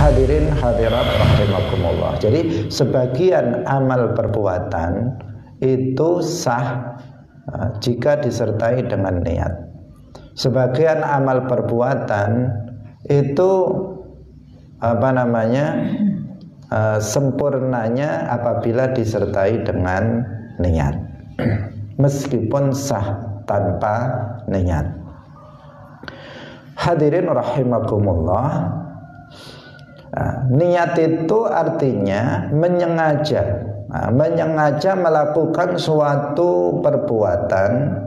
Hadirin hadirat rahimakumullah. Jadi sebagian amal perbuatan itu sah jika disertai dengan niat. Sebagian amal perbuatan itu sempurnanya apabila disertai dengan niat, meskipun sah tanpa niat. Hadirin rahimakumullah, niat itu artinya menyengaja melakukan suatu perbuatan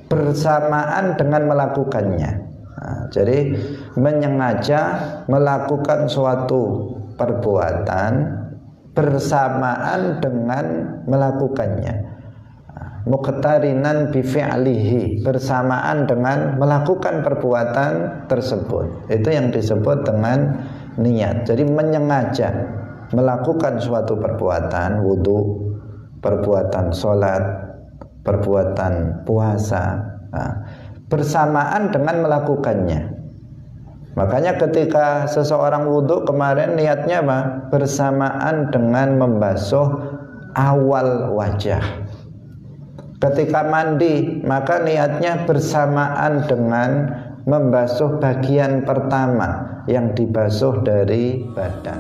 bersamaan dengan melakukannya. Jadi menyengaja melakukan suatu perbuatan bersamaan dengan melakukannya. Muqtarinan bi fi'lihi, bersamaan dengan melakukan perbuatan tersebut. Itu yang disebut dengan niat. Jadi menyengaja melakukan suatu perbuatan, wudu, perbuatan sholat, perbuatan puasa, bersamaan dengan melakukannya. Makanya ketika seseorang wudu kemarin niatnya apa? Bersamaan dengan membasuh awal wajah. Ketika mandi maka niatnya bersamaan dengan membasuh bagian pertama yang dibasuh dari badan.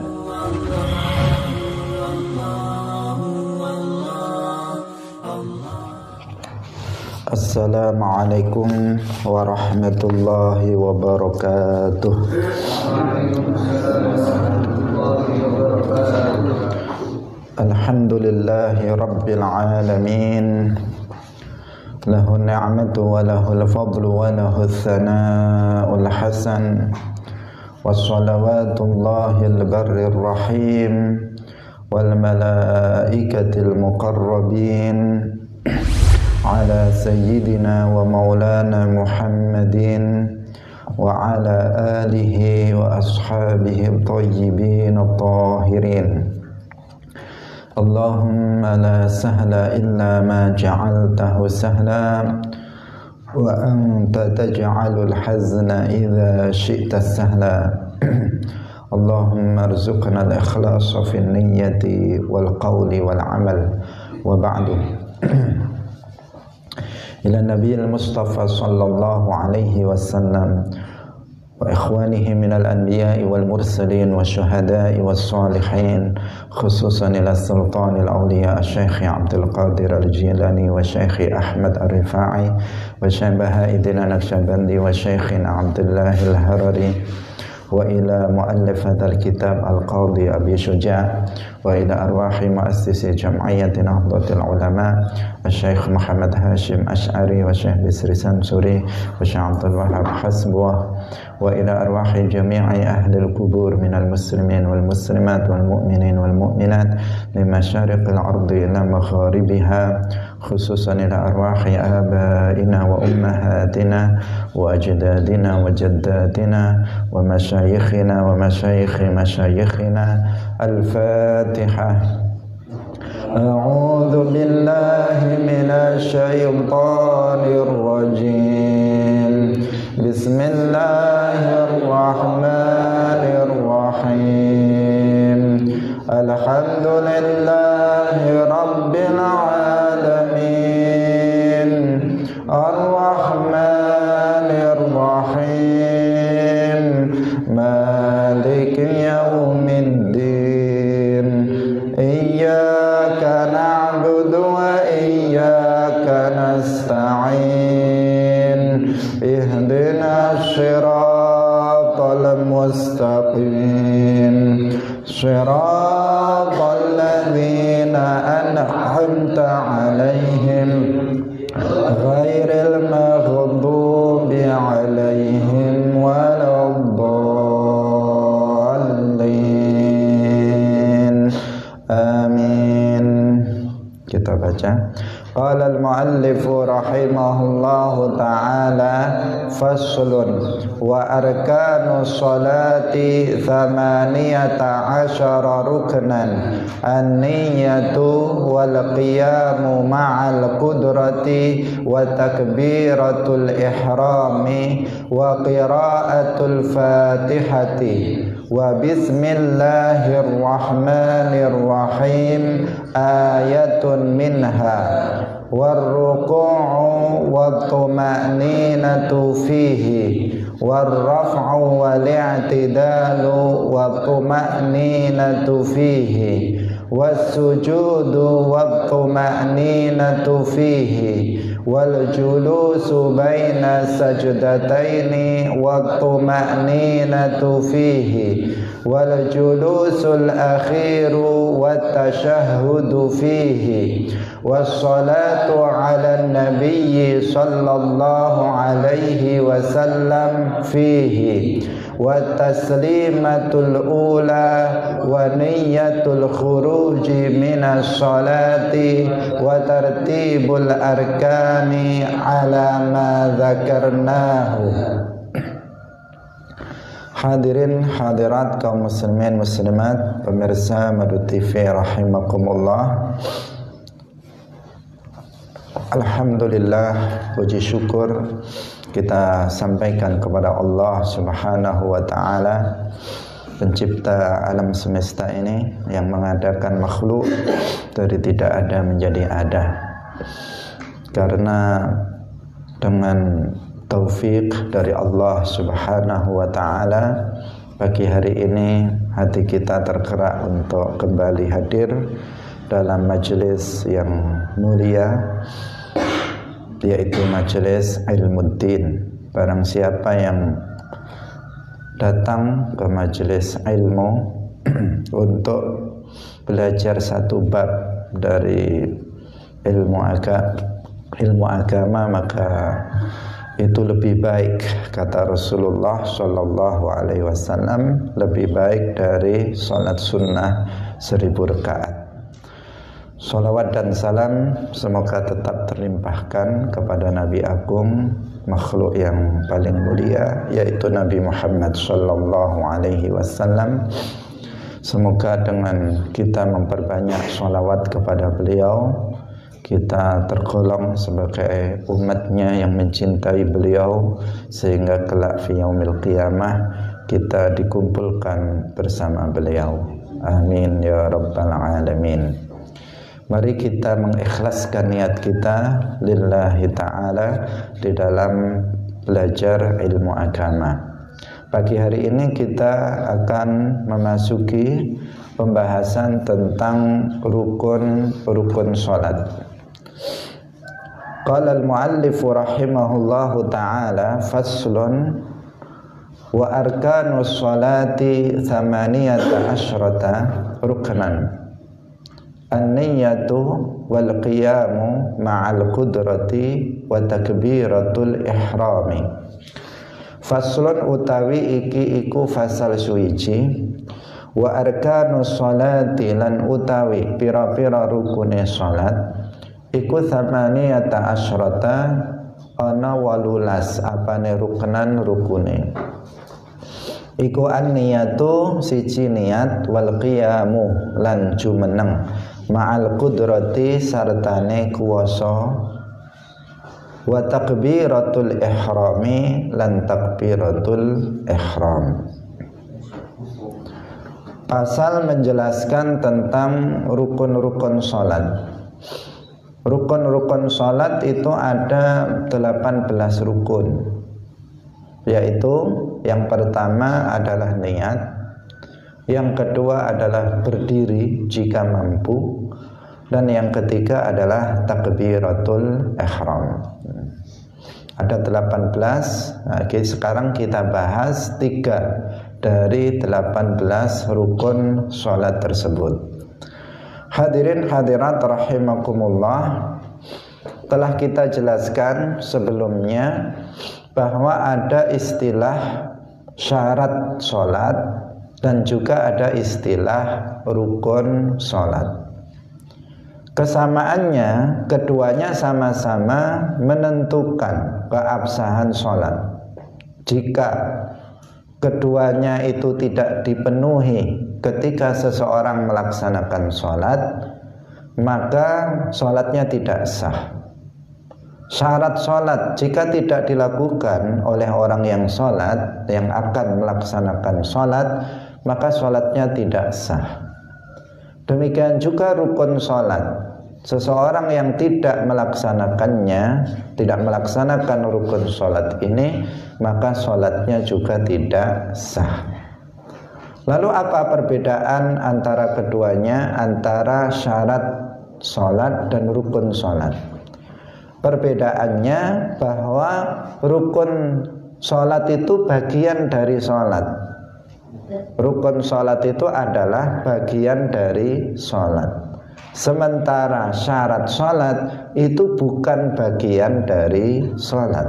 Assalamualaikum warahmatullahi wabarakatuh. Alhamdulillahi rabbil alamin. Lahu ni'matu wa lahul fadlu wa lahul thana'ul hasan. Wassalawatullahil barrir rahim wal malaikatil muqarrabin ala sayyidina wa maulana Muhammadin wa ala alihi wa ashabihi at-tayyibin at-tahirin. Allahumma la sahla illa ma ja'altahu sahla wa anta taj'alul hazna idza syi'ta sahla. Allahumma arzuqna al-ikhlasa fi niyyati wal qawli wal amal. Wa ba'du. Ila Nabi al-Mustafa sallallahu alaihi wasallam wa ikhwanihi minal anbiya'i wal mursalin wa syuhada'i was salihin, khususan ila sultanil awliya Syekh Abdul Qadir al-Jilani wa Syekh Ahmad al-Rifa'i wa Syabaha'idina Naqsyabandi wa Syekhina Abdullah al-Harari wa ila muallifat al-kitab al-Qadhi Abi Syuja' wa ila arwahi muassisi jam'iyyati Nahdlatul Ulama Syekh Muhammad Hashim Ash'ari wa Syekh Bisri Sansuri wa Syekh Abdul Wahab Hasbuh wa ila arwahi jami'i ahli al-qubur minal muslimin wal muslimat wal mu'minin wal mu'minat min masyariqil ardi ila magharibiha, khususan ila arwahi abaina wa ummahatina wa ajdadina wa jaddatina wa masyayikhina wa masyayikhi masyayikhina. Al-Fatihah. A'udzu billahi minasy syaithanir rajim. Bismillahirrahmanirrahim. Alhamdulillahi rabbil alamin. Ar-Rahmanir Rahim. Maliki yaumiddin. Iyyaka na'budu wa iyyaka nasta'in. Ihdinas siratal mustaqim. Siratal ladzina an'amta 'alaihim ghairil maghdubi 'alaihim waladdallin. Amin. Kita baca. Qala al-muallifu rahimahullahu ta'ala, faslun wa arkanus sholati 18 ruknan an-niyatu wal qiyamu ma'al qudrati wa takbiratul ihrami wa qiraatul fatihati wa bismillahirrahmanirrahim ayatun minha warruku'u wattuma'ninatu fihi warraf'u wal-i'tidalu wattuma'ninatu fihi wassujudu wattuma'ninatu fihi waljulusu baina sajdataini wattuma'ninatu fihi waljulusul akhiru wattashahhudu fihi wassalatu ala nabiyyi sallallahu alaihi wasallam fihi wataslimatul ula wa niyyatul khuruji minas salati wa tartibul arkani ala ma dzakarnahu. Hadirin hadirat kaum muslimin muslimat, pemirsa Madu TV rahimakumullah. Alhamdulillah, puji syukur kita sampaikan kepada Allah Subhanahu wa taala, pencipta alam semesta ini, yang mengadakan makhluk dari tidak ada menjadi ada. Karena dengan taufik dari Allah Subhanahu wa taala, pagi hari ini hati kita tergerak untuk kembali hadir dalam majelis yang mulia, yaitu majelis Ilmuddin. Barang siapa yang datang ke majelis ilmu untuk belajar satu bab dari ilmu agama, maka itu lebih baik, kata Rasulullah Shallallahu Alaihi Wasallam, lebih baik dari sholat sunnah 1000 rakaat. Salawat dan salam semoga tetap terlimpahkan kepada Nabi Agung, makhluk yang paling mulia, yaitu Nabi Muhammad Sallallahu Alaihi Wasallam. Semoga dengan kita memperbanyak salawat kepada beliau, kita tergolong sebagai umatnya yang mencintai beliau, sehingga kelak fi yaumil qiyamah kita dikumpulkan bersama beliau. Amin ya rabbal alamin. Mari kita mengikhlaskan niat kita lillahi ta'ala di dalam belajar ilmu agama. Pagi hari ini kita akan memasuki pembahasan tentang rukun-rukun salat. Qala al-muallif rahimahullahu ta'ala faslun wa arkanus salati 18 ruknan an-niyyatu wal qiyamu ma'al qudrati wa takbiratul ihrami. Faslun utawi iki iku fasal suwiji, wa arkanus salati lan utawi pira-pira rukune salat iku 18 ana 18 apane ruknan rukune. Iku an-niyatu siji niat, wal qiyamu lan jumeneng, ma'al qudrati sartane kuwasa, wa takbiratul ihrami lan takbiratul ihram. Pasal menjelaskan tentang rukun-rukun salat. Rukun-rukun salat itu ada 18 rukun, yaitu yang pertama adalah niat, yang kedua adalah berdiri jika mampu, dan yang ketiga adalah takbiratul ihram. Ada 18. Sekarang kita bahas 3 dari 18 rukun salat tersebut. Hadirin hadirat rahimakumullah, telah kita jelaskan sebelumnya bahwa ada istilah syarat salat dan juga ada istilah rukun salat. Kesamaannya, keduanya sama-sama menentukan keabsahan salat. jika keduanya itu tidak dipenuhi ketika seseorang melaksanakan sholat, maka sholatnya tidak sah. Syarat sholat jika tidak dilakukan oleh orang yang sholat, yang akan melaksanakan sholat, maka sholatnya tidak sah. Demikian juga rukun sholat. Seseorang yang tidak melaksanakannya, tidak melaksanakan rukun sholat ini, maka sholatnya juga tidak sah. Lalu apa perbedaan antara keduanya, antara syarat sholat dan rukun sholat? Perbedaannya bahwa rukun sholat itu bagian dari sholat. Rukun sholat itu adalah bagian dari sholat. Sementara syarat sholat itu bukan bagian dari sholat.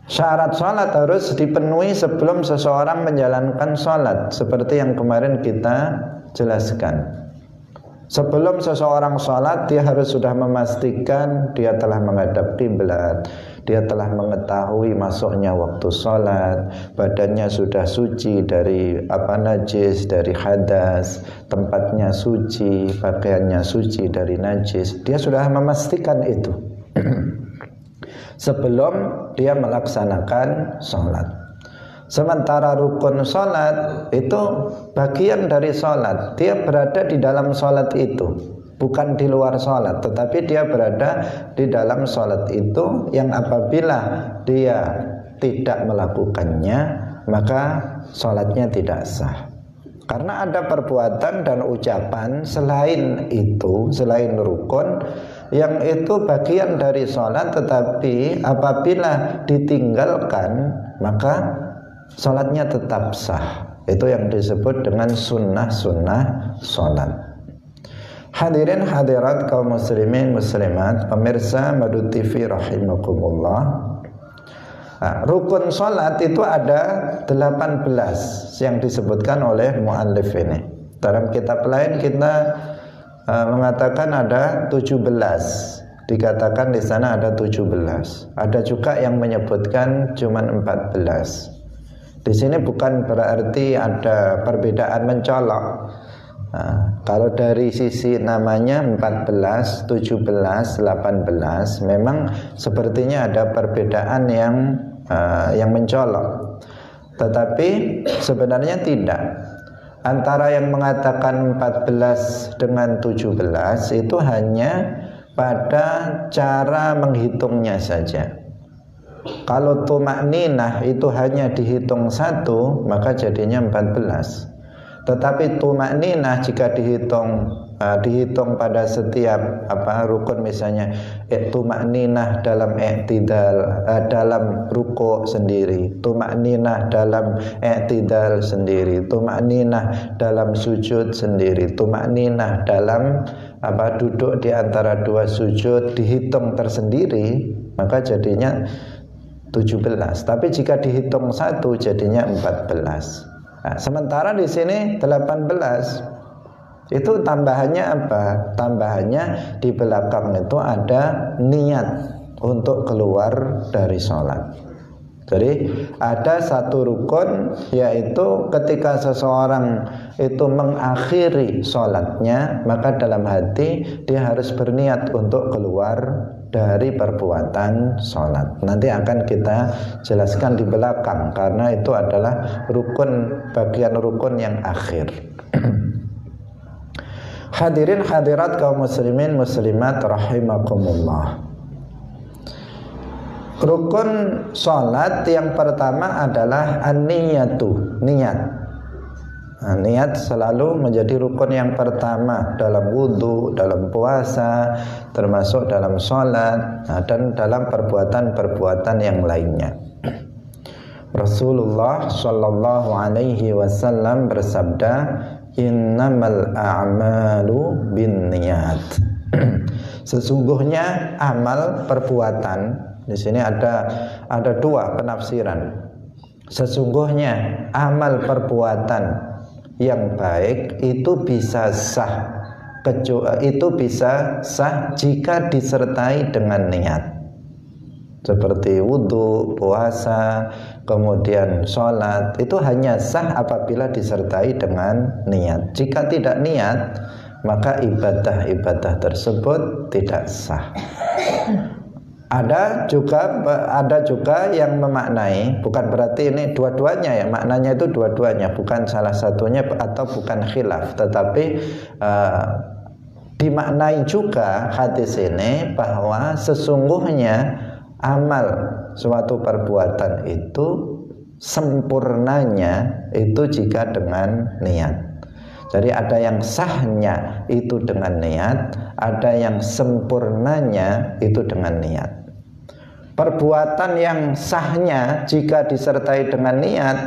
Syarat sholat harus dipenuhi sebelum seseorang menjalankan sholat, seperti yang kemarin kita jelaskan. Sebelum seseorang sholat, dia harus sudah memastikan dia telah menghadap kiblat, dia telah mengetahui masuknya waktu sholat, badannya sudah suci dari najis, dari hadas, tempatnya suci, pakaiannya suci dari najis. Dia sudah memastikan itu sebelum dia melaksanakan sholat. Sementara rukun sholat itu bagian dari sholat. Dia berada di dalam sholat itu, bukan di luar sholat, tetapi dia berada di dalam sholat itu, yang apabila dia tidak melakukannya, maka sholatnya tidak sah. Karena ada perbuatan dan ucapan selain itu, selain rukun, yang itu bagian dari sholat, tetapi apabila ditinggalkan, maka sholatnya tetap sah. Itu yang disebut dengan sunnah-sunnah sholat. Hadirin hadirat kaum muslimin muslimat, pemirsa Madu TV rahimakumullah. Rukun sholat itu ada 18 yang disebutkan oleh muallif ini. Dalam kitab lain kita mengatakan ada 17. Dikatakan di sana ada 17. Ada juga yang menyebutkan cuma 14. Di sini bukan berarti ada perbedaan mencolok. Kalau dari sisi namanya 14, 17, 18, memang sepertinya ada perbedaan yang mencolok. Tetapi sebenarnya tidak. Antara yang mengatakan 14 dengan 17 itu hanya pada cara menghitungnya saja. Kalau tumakninah itu hanya dihitung 1, maka jadinya 14. Tetapi tumakninah jika dihitung pada setiap rukun, misalnya tumakninah dalam i'tidal, dalam ruku' sendiri, tumakninah dalam i'tidal sendiri, tumakninah dalam sujud sendiri, tumakninah dalam duduk di antara dua sujud dihitung tersendiri, maka jadinya 17. Tapi jika dihitung 1 jadinya 14. Sementara di sini 18. Itu tambahannya apa? Tambahannya di belakang itu ada niat untuk keluar dari sholat. Jadi ada satu rukun, yaitu ketika seseorang itu mengakhiri sholatnya, maka dalam hati dia harus berniat untuk keluar dari perbuatan sholat. Nanti akan kita jelaskan di belakang, karena itu adalah rukun, bagian rukun yang akhir. Hadirin hadirat kaum muslimin muslimat rahimakumullah. Rukun sholat yang pertama adalah an-niyatu, niat. Niat selalu menjadi rukun yang pertama dalam wudhu, dalam puasa, termasuk dalam sholat, dan dalam perbuatan-perbuatan yang lainnya. Rasulullah Shallallahu Alaihi Wasallam bersabda, innamal a'malu binniyat. Sesungguhnya amal perbuatan, di sini ada dua penafsiran. Sesungguhnya amal perbuatan yang baik itu bisa sah, jika disertai dengan niat. seperti wudhu, puasa, kemudian sholat, itu hanya sah apabila disertai dengan niat. Jika tidak niat, maka ibadah-ibadah tersebut tidak sah. Ada juga yang memaknai, bukan berarti ini dua-duanya ya, maknanya itu dua-duanya, bukan salah satunya atau bukan khilaf, tetapi dimaknai juga hadis ini bahwa sesungguhnya amal suatu perbuatan itu sempurnanya itu jika dengan niat. Jadi ada yang sahnya itu dengan niat, ada yang sempurnanya itu dengan niat. Perbuatan yang sahnya jika disertai dengan niat,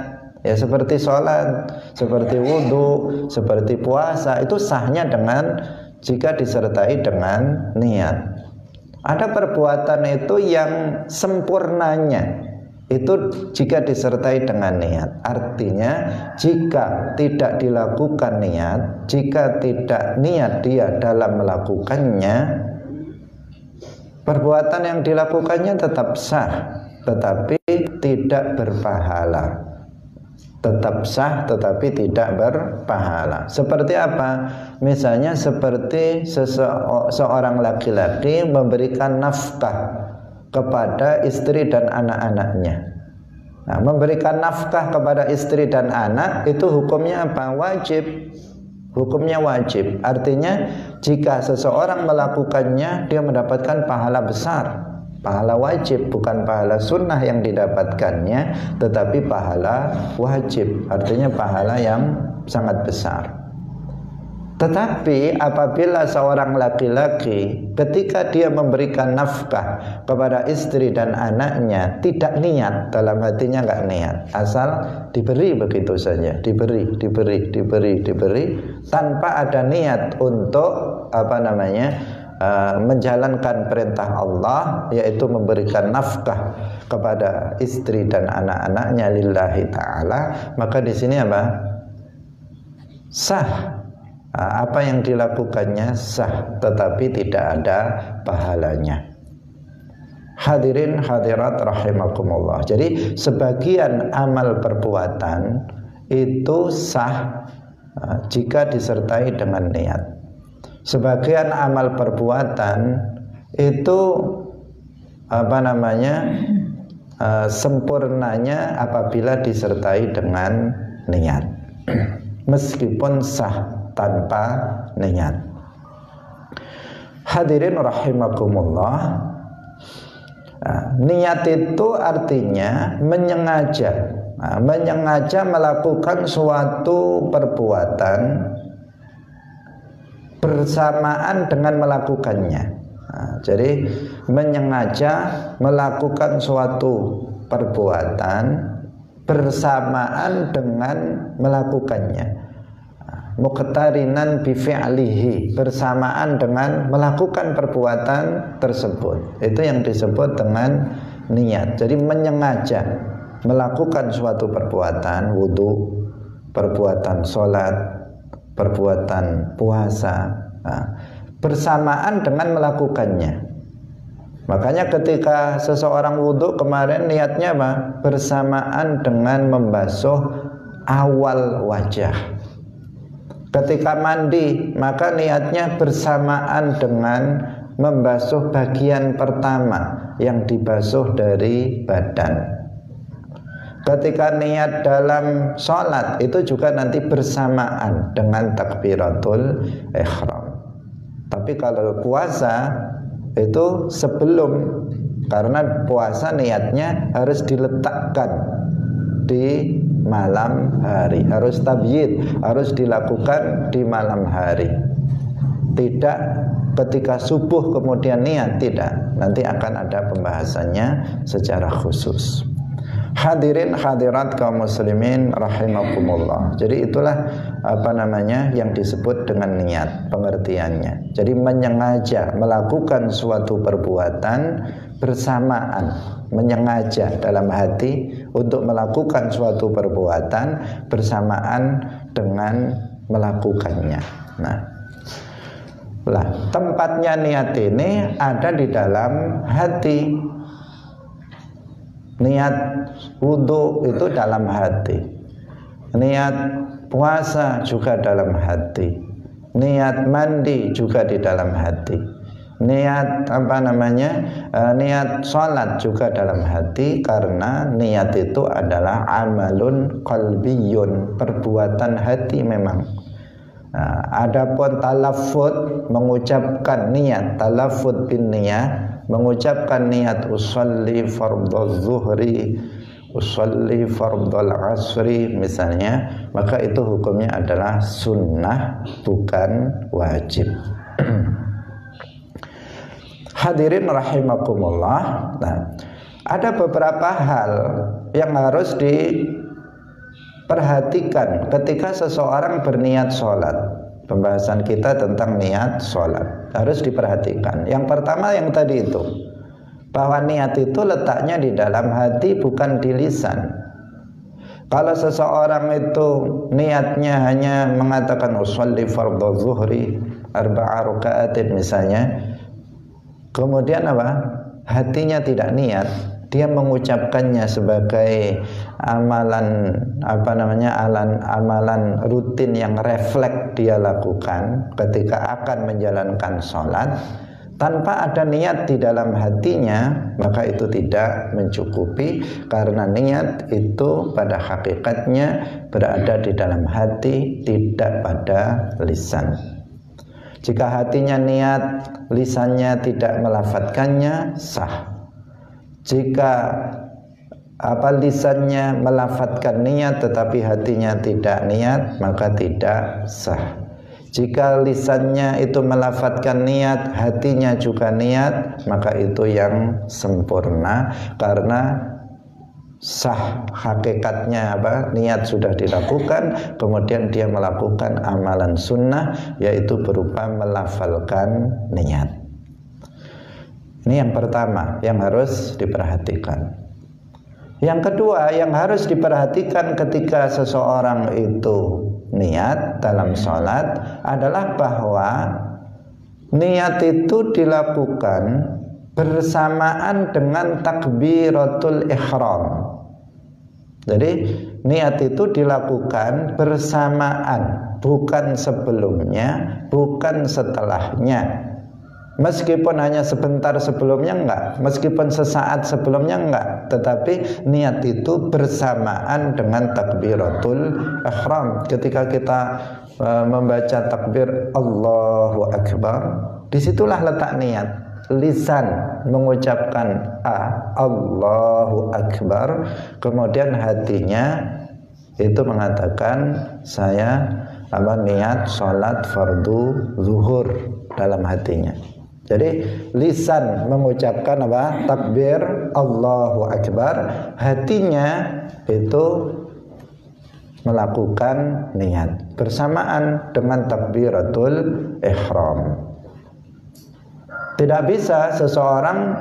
ya seperti sholat, seperti wudhu, seperti puasa, itu sahnya dengan jika disertai dengan niat. Ada perbuatan itu yang sempurnanya itu jika disertai dengan niat. Artinya jika tidak dilakukan niat, jika tidak niat dia dalam melakukannya, perbuatan yang dilakukannya tetap sah, tetapi tidak berpahala. Tetap sah tetapi tidak berpahala. Seperti apa? Misalnya seperti seorang laki-laki memberikan nafkah kepada istri dan anak-anaknya. Nah, memberikan nafkah kepada istri dan anak itu hukumnya apa? Wajib. Hukumnya wajib. Artinya jika seseorang melakukannya, dia mendapatkan pahala besar. Pahala wajib, bukan pahala sunnah yang didapatkannya, tetapi pahala wajib. Artinya pahala yang sangat besar. Tetapi apabila seorang laki-laki ketika dia memberikan nafkah kepada istri dan anaknya tidak niat, dalam hatinya nggak niat, asal diberi begitu saja, diberi tanpa ada niat untuk menjalankan perintah Allah, yaitu memberikan nafkah kepada istri dan anak-anaknya lillahi ta'ala, maka di sini apa? Sah. Apa yang dilakukannya sah, tetapi tidak ada pahalanya. Hadirin hadirat rahimakumullah. Jadi sebagian amal perbuatan itu sah jika disertai dengan niat. Sebagian amal perbuatan itu sempurnanya apabila disertai dengan niat, meskipun sah tanpa niat. Hadirin rahimakumullah, niat itu artinya menyengaja, melakukan suatu perbuatan bersamaan dengan melakukannya. Jadi menyengaja melakukan suatu perbuatan bersamaan dengan melakukannya. Muqtarinan bi fi'lihi, bersamaan dengan melakukan perbuatan tersebut. Itu yang disebut dengan niat. Jadi menyengaja melakukan suatu perbuatan, wudu, perbuatan sholat, perbuatan puasa, bersamaan dengan melakukannya. Makanya ketika seseorang wudu kemarin niatnya apa? Bersamaan dengan membasuh awal wajah. Ketika mandi, maka niatnya bersamaan dengan membasuh bagian pertama yang dibasuh dari badan. Ketika niat dalam sholat, itu juga nanti bersamaan dengan takbiratul ihram. Tapi kalau puasa itu sebelum, karena puasa niatnya harus diletakkan di malam hari, harus tabyid, harus dilakukan di malam hari. Tidak ketika subuh kemudian niat, tidak. Nanti akan ada pembahasannya secara khusus. Hadirin hadirat kaum muslimin rahimakumullah. Jadi itulah yang disebut dengan niat, pengertiannya. Jadi menyengaja melakukan suatu perbuatan bersamaan, menyengaja dalam hati untuk melakukan suatu perbuatan bersamaan dengan melakukannya. Nah, tempatnya niat ini ada di dalam hati. Niat wudu itu dalam hati. Niat puasa juga dalam hati. Niat mandi juga di dalam hati. Niat niat sholat juga dalam hati, karena niat itu adalah amalun qalbiyun, perbuatan hati memang. Adapun talaffuz, mengucapkan niat, talaffuz bin niyah, mengucapkan niat usolli fardhu zuhri, usolli fardhul asri misalnya, maka itu hukumnya adalah sunnah, bukan wajib. Hadirin rahimakumullah. Nah, ada beberapa hal yang harus diperhatikan ketika seseorang berniat sholat. Pembahasan kita tentang niat sholat harus diperhatikan. Yang pertama yang tadi itu, bahwa niat itu letaknya di dalam hati, bukan di lisan. Kalau seseorang itu niatnya hanya mengatakan usolli fardhu zuhri arba'a raka'atin misalnya, kemudian hatinya tidak niat, dia mengucapkannya sebagai amalan amalan rutin yang refleks dia lakukan ketika akan menjalankan sholat, tanpa ada niat di dalam hatinya, maka itu tidak mencukupi, karena niat itu pada hakikatnya berada di dalam hati, tidak pada lisan. Jika hatinya niat, lisannya tidak melafadzkannya, sah. Jika lisannya melafadzkan niat tetapi hatinya tidak niat, maka tidak sah. Jika lisannya itu melafadzkan niat, hatinya juga niat, maka itu yang sempurna, karena sah hakikatnya niat sudah dilakukan, kemudian dia melakukan amalan sunnah, yaitu berupa melafalkan niat. Ini yang pertama yang harus diperhatikan. Yang kedua yang harus diperhatikan ketika seseorang itu niat dalam sholat adalah bahwa niat itu dilakukan bersamaan dengan takbiratul ihram. Jadi niat itu dilakukan bersamaan, bukan sebelumnya, bukan setelahnya. Meskipun hanya sebentar sebelumnya enggak, meskipun sesaat sebelumnya enggak, tetapi niat itu bersamaan dengan takbiratul ihram. Ketika kita membaca takbir Allahu Akbar, disitulah letak niat. Lisan mengucapkan Allahu Akbar, kemudian hatinya itu mengatakan saya niat sholat fardu zuhur dalam hatinya. Jadi lisan mengucapkan takbir Allahu Akbar, hatinya itu melakukan niat bersamaan dengan takbiratul ihram. Tidak bisa seseorang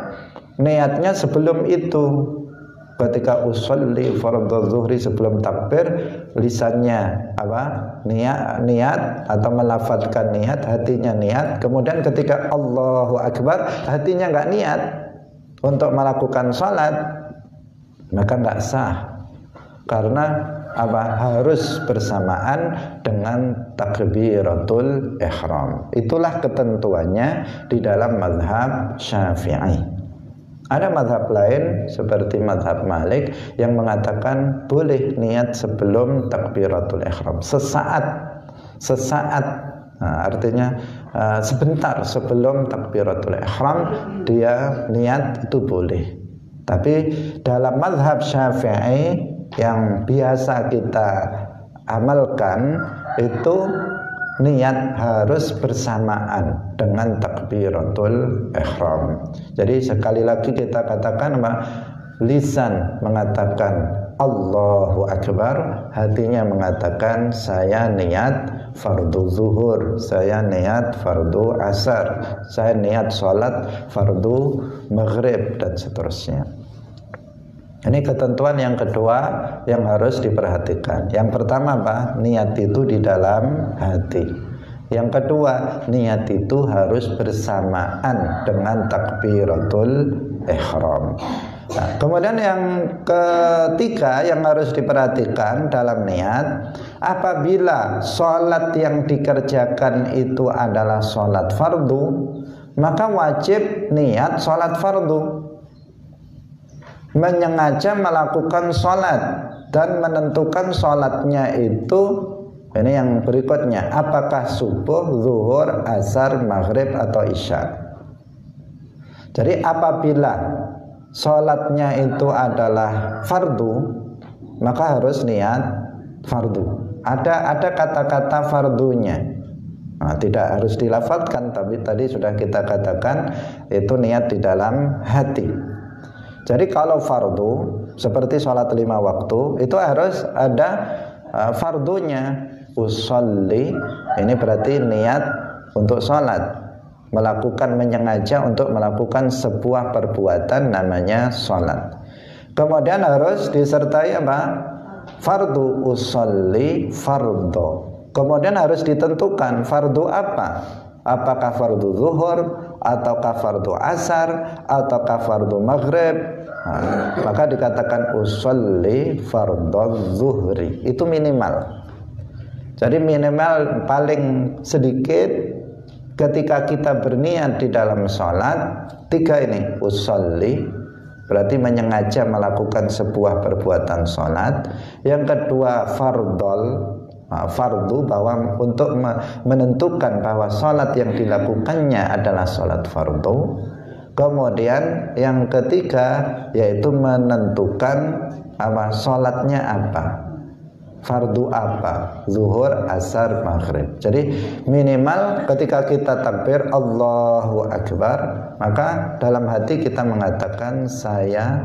niatnya sebelum itu. Ketika usolli fardhu zuhri, sebelum takbir lisannya niat atau melafadzkan niat, hatinya niat, kemudian ketika Allahu Akbar hatinya enggak niat untuk melakukan salat, maka enggak sah, karena harus bersamaan dengan takbiratul ihram. Itulah ketentuannya di dalam mazhab Syafi'i. Ada mazhab lain seperti mazhab Malik yang mengatakan boleh niat sebelum takbiratul ihram, sesaat, artinya sebentar sebelum takbiratul ihram dia niat, itu boleh. Tapi dalam mazhab Syafi'i yang biasa kita amalkan itu niat harus bersamaan dengan takbiratul ihram. Jadi sekali lagi kita katakan lisan mengatakan Allahu Akbar, hatinya mengatakan saya niat fardu zuhur, saya niat fardu asar, saya niat sholat fardu maghrib, dan seterusnya. Ini ketentuan yang kedua yang harus diperhatikan. Yang pertama niat itu di dalam hati. Yang kedua, niat itu harus bersamaan dengan takbiratul ihram. Nah, kemudian yang ketiga yang harus diperhatikan dalam niat, apabila sholat yang dikerjakan itu adalah sholat fardu, maka wajib niat sholat fardu, menyengaja melakukan sholat dan menentukan sholatnya itu. Ini yang berikutnya, apakah subuh, zuhur, asar, maghrib atau isya. Jadi apabila sholatnya itu adalah fardu, maka harus niat fardu. Ada kata-kata fardunya. Nah, tidak harus dilafalkan, tapi tadi sudah kita katakan itu niat di dalam hati. Jadi kalau fardu seperti sholat 5 waktu itu harus ada fardunya. Usolli, ini berarti niat untuk sholat, melakukan, menyengaja untuk melakukan sebuah perbuatan namanya sholat. Kemudian harus disertai apa? Fardu, usolli fardo. Kemudian harus ditentukan fardu apa? Apakah fardu zuhur, ataukah fardu asar, ataukah fardu maghrib? Nah, maka dikatakan usolli fardo zuhri. Itu minimal. Jadi minimal paling sedikit ketika kita berniat di dalam sholat, 3 ini, usolli berarti menyengaja melakukan sebuah perbuatan sholat. Yang kedua fardu, bahwa untuk menentukan bahwa sholat yang dilakukannya adalah sholat fardu. Kemudian yang ketiga yaitu menentukan sholatnya apa, fardu apa, zuhur, asar, maghrib. Jadi minimal ketika kita takbir Allahu Akbar, maka dalam hati kita mengatakan saya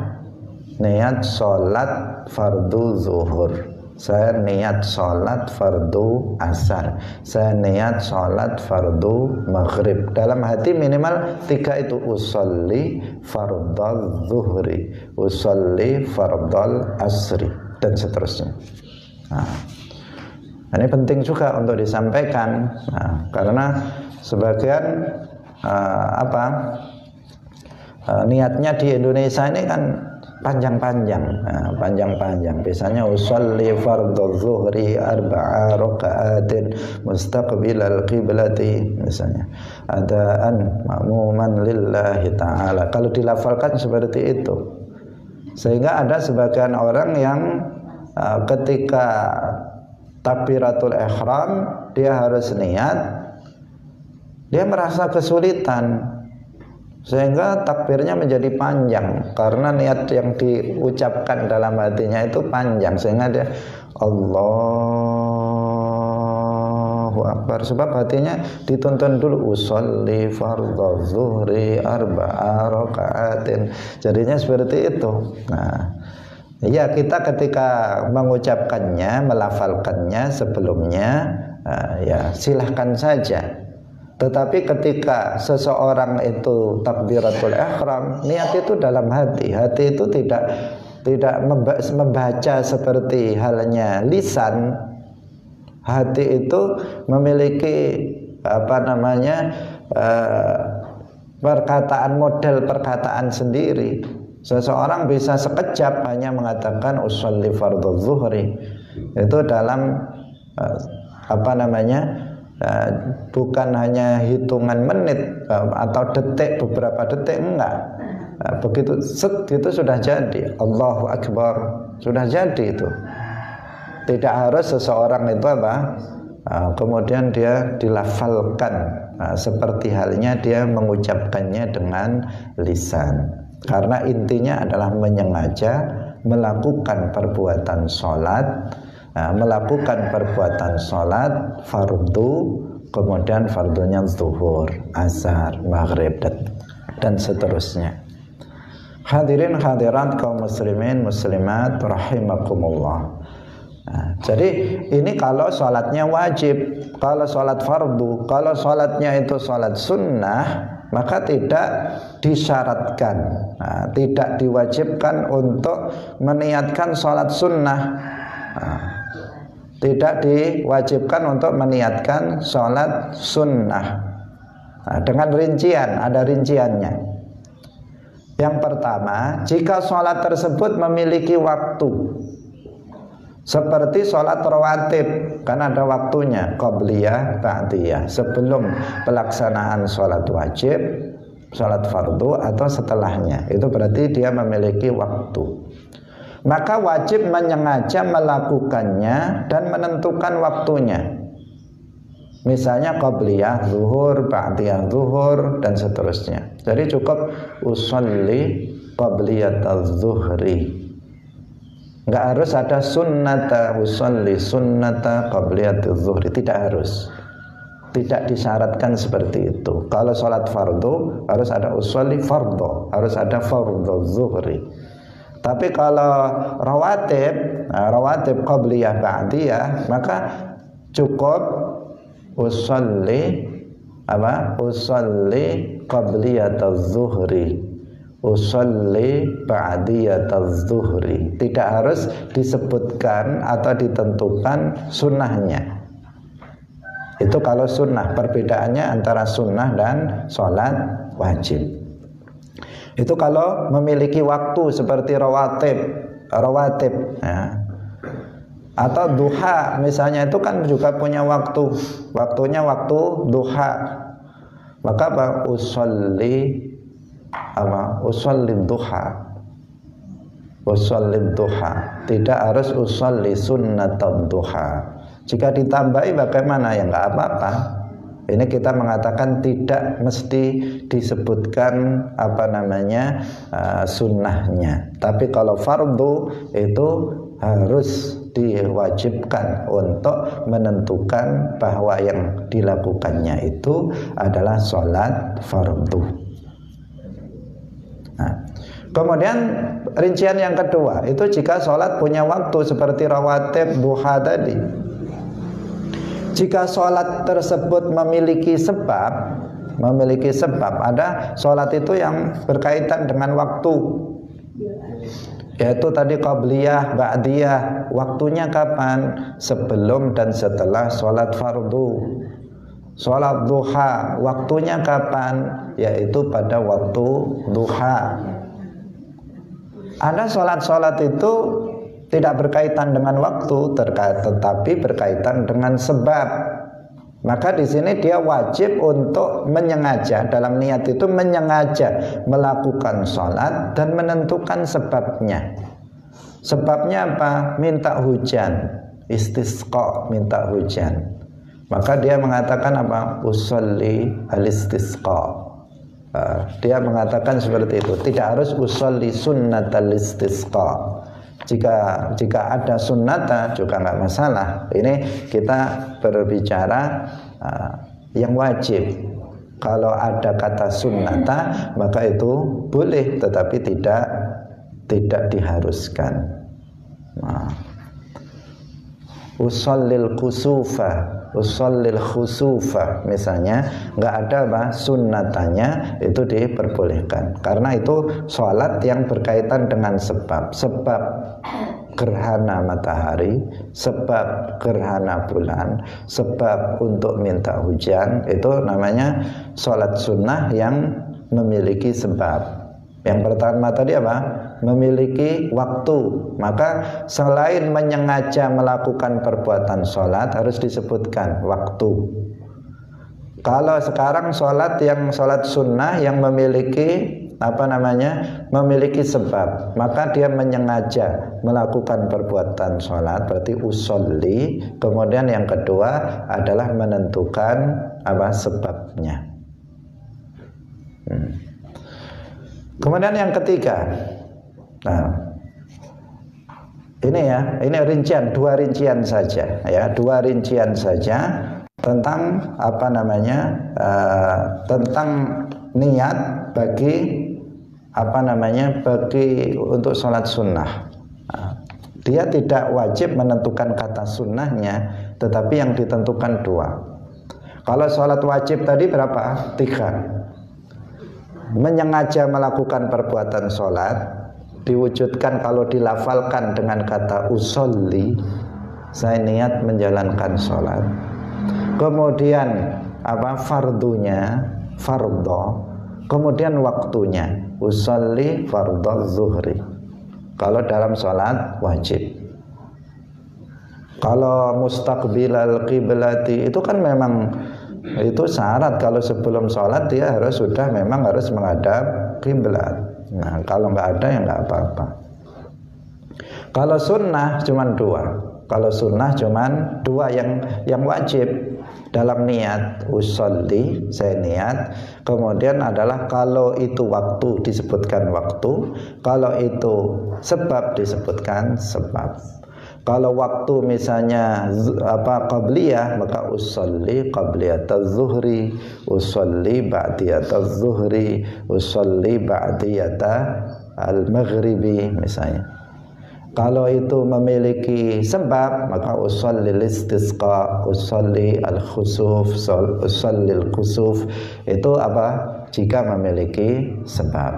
niat sholat fardu zuhur, saya niat sholat fardu asar, saya niat sholat fardu maghrib. Dalam hati minimal 3 itu, usolli fardal zuhri, usolli fardal asri, dan seterusnya. Nah, ini penting juga untuk disampaikan. Nah, karena sebagian niatnya di Indonesia ini kan panjang-panjang, panjang-panjang. Biasanya usolli fardhu zuhri 4 raka'atin mustaqbilal qiblati, misalnya adaan ma'muman lillahi ta'ala. Kalau dilafalkan seperti itu, sehingga ada sebagian orang yang ketika takbiratul ihram dia harus niat, dia merasa kesulitan sehingga takbirnya menjadi panjang karena niat yang diucapkan dalam hatinya itu panjang, sehingga dia Allahu Akbar, sebab hatinya dituntun dulu usolli fardhu zuhri 4 raka'atin, jadinya seperti itu. Nah, ya, kita ketika mengucapkannya, melafalkannya sebelumnya, ya silahkan saja. Tetapi ketika seseorang itu takbiratul ihram, niat itu dalam hati. Hati itu tidak membaca seperti halnya lisan. Hati itu memiliki perkataan, model perkataan sendiri. Seseorang bisa sekejap hanya mengatakan usolli fardhu zuhri, itu dalam bukan hanya hitungan menit atau detik, beberapa detik, enggak. Begitu itu sudah jadi Allahu Akbar, sudah jadi itu. Tidak harus seseorang itu kemudian dia dilafalkan seperti halnya dia mengucapkannya dengan lisan. Karena intinya adalah menyengaja melakukan perbuatan sholat, fardu, kemudian fardunya zuhur, asar, maghrib, dan seterusnya. Hadirin hadirat kaum muslimin muslimat rahimakumullah. Nah, jadi ini kalau sholatnya wajib. Kalau sholat fardu, kalau sholatnya itu sholat sunnah, maka tidak disyaratkan, tidak diwajibkan untuk meniatkan sholat sunnah. Tidak diwajibkan untuk meniatkan sholat sunnah. Dengan rincian, ada rinciannya. Yang pertama, jika sholat tersebut memiliki waktu, seperti sholat rawatib, kan ada waktunya, qabliyah, ba'diyah, sebelum pelaksanaan sholat wajib, sholat fardu, atau setelahnya. Itu berarti dia memiliki waktu. Maka wajib menyengaja melakukannya dan menentukan waktunya. Misalnya qabliyah zuhur, ba'diyah zuhur, dan seterusnya. Jadi cukup usolli qabliyat az-zuhri. Enggak harus ada sunnata usolli sunnata qabliyat az-zuhri. Tidak harus. Tidak disyaratkan seperti itu. Kalau sholat fardu harus ada usolli fardu, harus ada fardu zuhri. Tapi kalau rawatib qabliyah ba'diyah, maka cukup usolli qabliyat az-zuhri, usolli ba'diyat az-zuhri. Tidak harus disebutkan atau ditentukan sunnahnya. Itu kalau sunnah, perbedaannya antara sunnah dan sholat wajib. Itu kalau memiliki waktu seperti rawatib ya. Atau duha misalnya, itu kan juga punya waktu. Waktunya waktu duha. Maka usolli duha. Usolli duha. Tidak harus usolli sunnatul duha. Jika ditambahi bagaimana? Ya enggak apa-apa. Ini kita mengatakan tidak mesti disebutkan sunnahnya. Tapi kalau fardu itu harus diwajibkan untuk menentukan bahwa yang dilakukannya itu adalah sholat fardu. Nah, kemudian rincian yang kedua itu jika sholat punya waktu seperti rawatib, duha tadi. Jika sholat tersebut memiliki sebab, ada sholat itu yang berkaitan dengan waktu, yaitu tadi qabliyah, ba'diyah. Waktunya kapan? Sebelum dan setelah sholat fardu. Sholat duha, waktunya kapan? Yaitu pada waktu duha. Ada sholat-sholat itu tidak berkaitan dengan waktu, tetapi berkaitan dengan sebab. Maka di sini dia wajib untuk menyengaja, dalam niat itu menyengaja melakukan sholat dan menentukan sebabnya. Sebabnya apa? Minta hujan, istisqa, minta hujan. Maka dia mengatakan apa? Usolli al-istisqa. Dia mengatakan seperti itu. Tidak harus usolli sunnatal istisqa. Jika ada sunnata juga nggak masalah. Ini kita berbicara yang wajib. Kalau ada kata sunnata maka itu boleh, tetapi tidak diharuskan. Usallil khusufa misalnya, nggak ada sunnatanya, itu diperbolehkan karena itu sholat yang berkaitan dengan sebab gerhana matahari, sebab gerhana bulan, sebab untuk minta hujan. Itu namanya sholat sunnah yang memiliki sebab. Yang pertama tadi apa? Memiliki waktu. Maka selain menyengaja melakukan perbuatan sholat, harus disebutkan waktu. Kalau sekarang sholat sunnah yang memiliki memiliki sebab, maka dia menyengaja melakukan perbuatan sholat, berarti usolli. Kemudian yang kedua adalah menentukan sebabnya. Kemudian yang ketiga, ini rincian, dua rincian saja tentang tentang niat bagi untuk sholat sunnah. Dia tidak wajib menentukan kata sunnahnya, tetapi yang ditentukan dua. Kalau sholat wajib tadi berapa? 3. Menyengaja melakukan perbuatan sholat diwujudkan kalau dilafalkan dengan kata usolli, saya niat menjalankan sholat. Kemudian fardunya, fardho. Kemudian waktunya, usolli fardhu zuhri. Kalau dalam sholat wajib. Kalau mustaqbilal qiblati itu kan memang itu syarat, kalau sebelum sholat dia memang harus menghadap kiblat. Nah, kalau nggak ada ya nggak apa-apa. Kalau sunnah cuma dua. Kalau sunnah cuma dua yang wajib dalam niat. Usolli, saya niat. Kemudian adalah kalau itu waktu disebutkan waktu, kalau itu sebab disebutkan sebab. Kalau waktu misalnya qabliyah, maka usolli qabliyataz zuhri, usolli ba'diyataz zuhri, usolli ba'diyata al-maghribi misalnya. Kalau itu memiliki sebab, maka usolli istisqa, usolli al-khusuf, usolli al-khusuf. Itu jika memiliki sebab.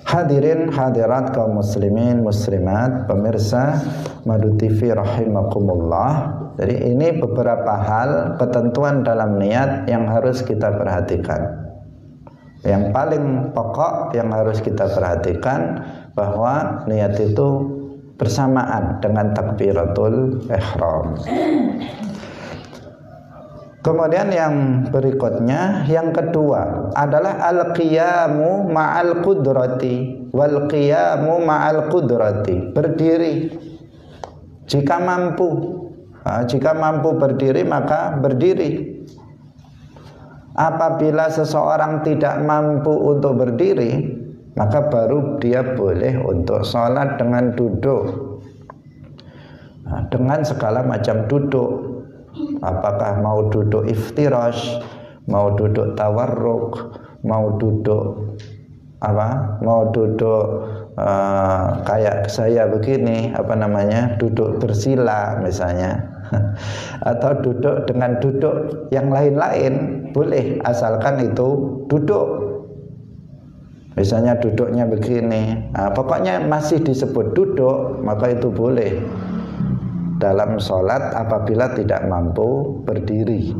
Hadirin hadirat kaum muslimin muslimat, pemirsa Madu TV rahimakumullah. Jadi ini beberapa hal ketentuan dalam niat yang harus kita perhatikan. Yang paling pokok yang harus kita perhatikan bahwa niat itu bersamaan dengan takbiratul ihram. Kemudian yang berikutnya, yang kedua adalah al-qiyamu ma'al qudrati wal qiyamu ma'al qudrati, berdiri jika mampu. Jika mampu berdiri maka berdiri. Apabila seseorang tidak mampu untuk berdiri, maka baru dia boleh untuk sholat dengan duduk, dengan segala macam duduk. Apakah mau duduk iftirash, mau duduk tawarruk, mau duduk mau duduk kayak saya begini, duduk bersila misalnya, atau duduk dengan duduk yang lain-lain boleh, asalkan itu duduk. Misalnya duduknya begini, pokoknya masih disebut duduk, maka itu boleh dalam sholat apabila tidak mampu berdiri.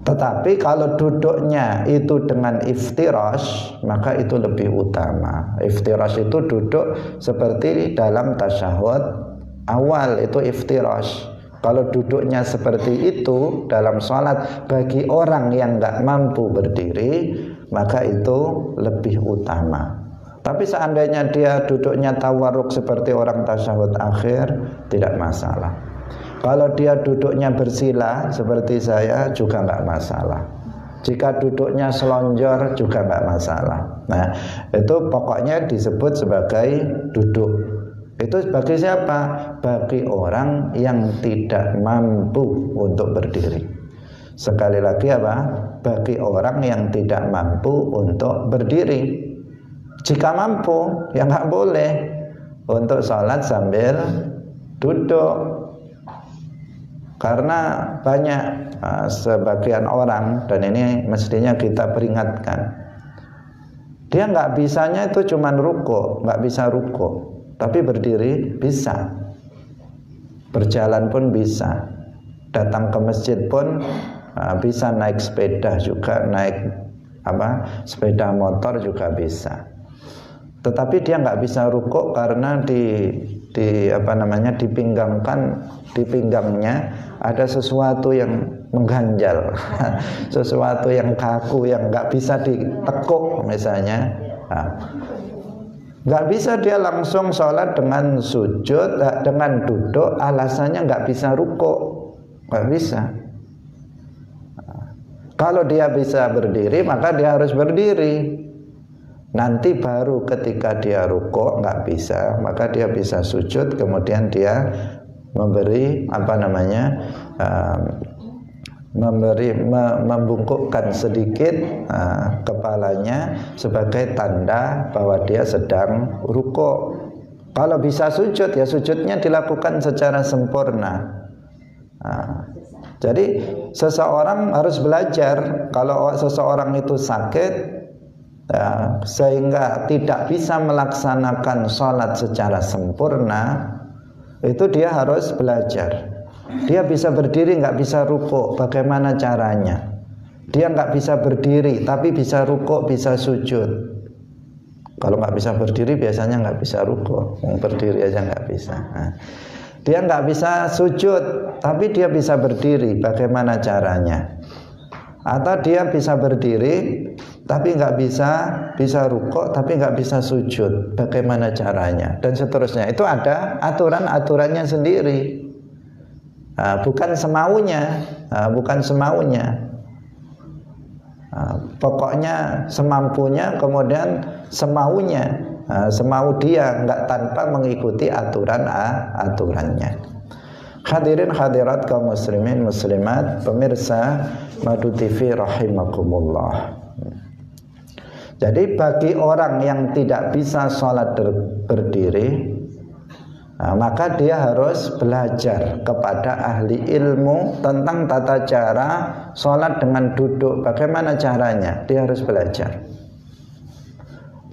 Tetapi kalau duduknya itu dengan iftirash, maka itu lebih utama. Iftirash itu duduk seperti dalam tasyahud awal, itu iftirash. Kalau duduknya seperti itu dalam sholat bagi orang yang nggak mampu berdiri, maka itu lebih utama. Tapi seandainya dia duduknya tawarruk seperti orang tasyahud akhir, tidak masalah. Kalau dia duduknya bersila seperti saya juga nggak masalah. Jika duduknya selonjor juga nggak masalah. Nah, itu pokoknya disebut sebagai duduk. Itu bagi siapa? Bagi orang yang tidak mampu untuk berdiri. Sekali lagi bagi orang yang tidak mampu untuk berdiri. Jika mampu, ya nggak boleh untuk sholat sambil duduk. Karena banyak sebagian orang, dan ini mestinya kita peringatkan, dia nggak bisanya itu cuman ruku, nggak bisa ruku, tapi berdiri bisa, berjalan pun bisa, datang ke masjid pun bisa, naik sepeda juga, naik sepeda motor juga bisa. Tetapi dia nggak bisa rukuk karena di pinggangnya ada sesuatu yang mengganjal, sesuatu yang kaku yang nggak bisa ditekuk misalnya. Nggak bisa dia langsung sholat dengan sujud, dengan duduk, alasannya nggak bisa rukuk, nggak bisa. Kalau dia bisa berdiri maka dia harus berdiri. Nanti baru ketika dia rukuk nggak bisa, maka dia bisa sujud, kemudian dia membungkukkan sedikit kepalanya sebagai tanda bahwa dia sedang rukuk. Kalau bisa sujud, ya sujudnya dilakukan secara sempurna. Jadi seseorang harus belajar. Kalau seseorang itu sakit, sehingga tidak bisa melaksanakan sholat secara sempurna, itu dia harus belajar. Dia bisa berdiri, nggak bisa rukuk, bagaimana caranya? Dia nggak bisa berdiri, tapi bisa rukuk, bisa sujud. Kalau nggak bisa berdiri, biasanya nggak bisa rukuk. Berdiri aja nggak bisa. Nah, dia nggak bisa sujud, tapi dia bisa berdiri. Bagaimana caranya? Atau dia bisa berdiri, tapi nggak bisa rukuk, tapi nggak bisa sujud. Bagaimana caranya? Dan seterusnya. Itu ada aturan-aturannya sendiri. Bukan semaunya, bukan semaunya. Pokoknya semampunya, kemudian semaunya, semau dia, nggak tanpa mengikuti aturannya. Hadirin hadirat kaum muslimin muslimat, pemirsa Madu TV rahimakumullah. Jadi bagi orang yang tidak bisa sholat berdiri, maka dia harus belajar kepada ahli ilmu tentang tata cara sholat dengan duduk. Bagaimana caranya? Dia harus belajar.